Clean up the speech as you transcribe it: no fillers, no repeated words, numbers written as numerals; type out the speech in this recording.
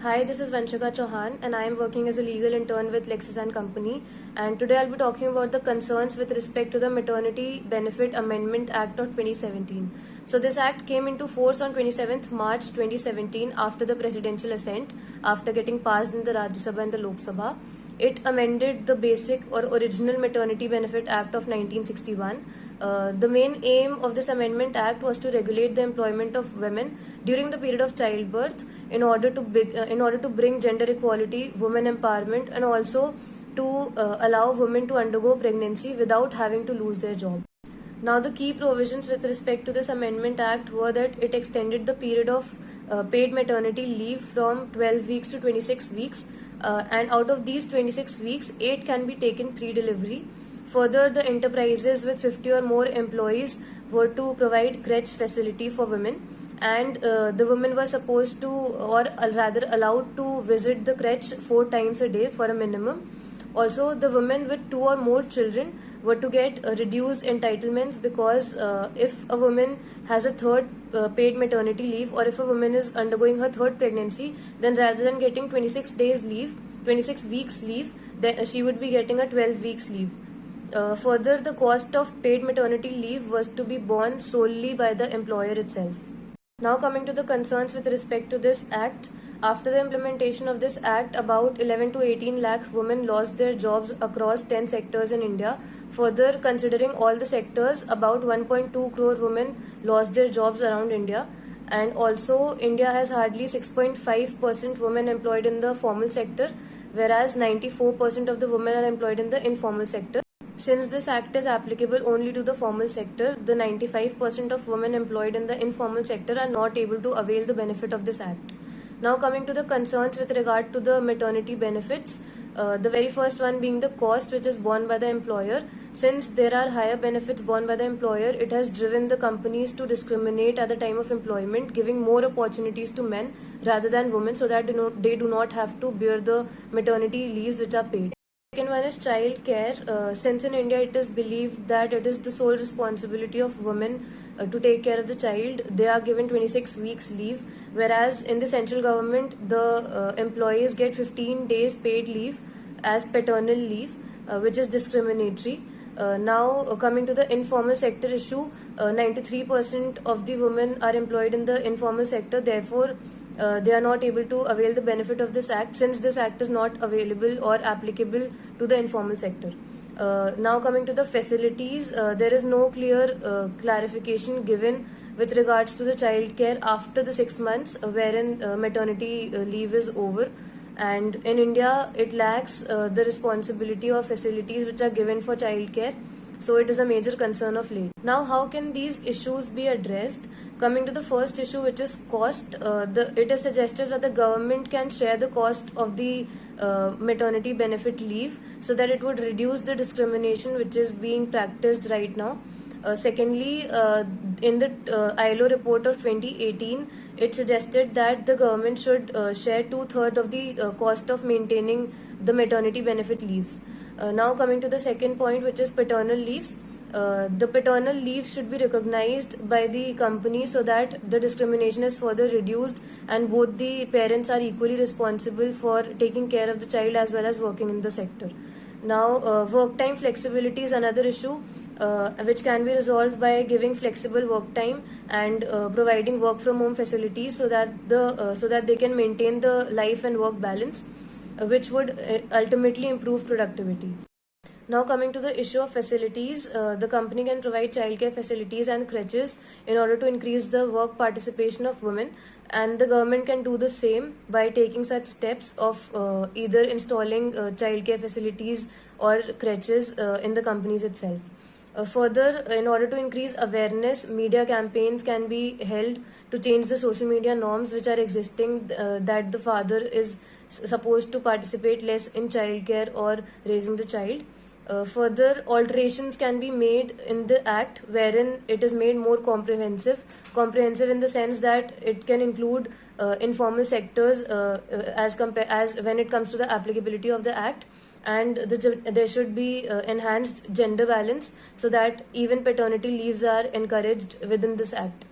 Hi, this is Vanshika Chauhan and I am working as a legal intern with Lexis & Company, and today I'll be talking about the concerns with respect to the Maternity Benefit Amendment Act of 2017. So this act came into force on 27th March 2017 after the presidential assent, after getting passed in the Rajya Sabha and the Lok Sabha. It amended the basic or original Maternity Benefit Act of 1961. The main aim of this amendment act was to regulate the employment of women during the period of childbirth in order to bring gender equality, women empowerment, and also to allow women to undergo pregnancy without having to lose their job. Now, the key provisions with respect to this amendment act were that it extended the period of paid maternity leave from 12 weeks to 26 weeks, and out of these 26 weeks, 8 can be taken pre-delivery. Further, the enterprises with 50 or more employees were to provide crèche facility for women, and the women were supposed to, or rather allowed to, visit the crèche 4 times a day for a minimum. Also, the women with 2 or more children were to get reduced entitlements, because if a woman has a third paid maternity leave, or if a woman is undergoing her third pregnancy, then rather than getting 26 weeks leave, then she would be getting a 12 weeks leave. Further, the cost of paid maternity leave was to be borne solely by the employer itself. Now, coming to the concerns with respect to this act. After the implementation of this act, about 11 to 18 lakh women lost their jobs across 10 sectors in India. Further, considering all the sectors, about 1.2 crore women lost their jobs around India. And also, India has hardly 6.5% women employed in the formal sector, whereas 94% of the women are employed in the informal sector. Since this act is applicable only to the formal sector, the 95% of women employed in the informal sector are not able to avail the benefit of this act. Now, coming to the concerns with regard to the maternity benefits, the very first one being the cost which is borne by the employer. Since there are higher benefits borne by the employer, it has driven the companies to discriminate at the time of employment, giving more opportunities to men rather than women, so that they do not have to bear the maternity leaves which are paid. Second one is child care. Since in India it is believed that it is the sole responsibility of women to take care of the child, they are given 26 weeks leave, whereas in the central government the employees get 15 days paid leave as paternal leave, which is discriminatory. Now, coming to the informal sector issue, 93% of the women are employed in the informal sector. Therefore, they are not able to avail the benefit of this act, since this act is not available or applicable to the informal sector. Now, coming to the facilities, there is no clear clarification given with regards to the child care after the 6 months wherein maternity leave is over. And in India, it lacks the responsibility of facilities which are given for childcare. So it is a major concern of late. Now, how can these issues be addressed? Coming to the first issue, which is cost, it is suggested that the government can share the cost of the maternity benefit leave, so that it would reduce the discrimination which is being practiced right now. Secondly, in the ILO report of 2018, it suggested that the government should share 2/3 of the cost of maintaining the maternity benefit leaves. Now, coming to the second point, which is paternal leaves. The paternal leave should be recognized by the company, so that the discrimination is further reduced and both the parents are equally responsible for taking care of the child as well as working in the sector. Now, work time flexibility is another issue which can be resolved by giving flexible work time and providing work from home facilities, so that they can maintain the life and work balance, which would ultimately improve productivity. Now, coming to the issue of facilities, the company can provide childcare facilities and crèches in order to increase the work participation of women, and the government can do the same by taking such steps of either installing childcare facilities or crèches in the companies itself. Further, in order to increase awareness, media campaigns can be held to change the social media norms which are existing, that the father is supposed to participate less in childcare or raising the child. Further, alterations can be made in the act wherein it is made more comprehensive in the sense that it can include informal sectors as when it comes to the applicability of the act, and there should be enhanced gender balance, so that even paternity leaves are encouraged within this act.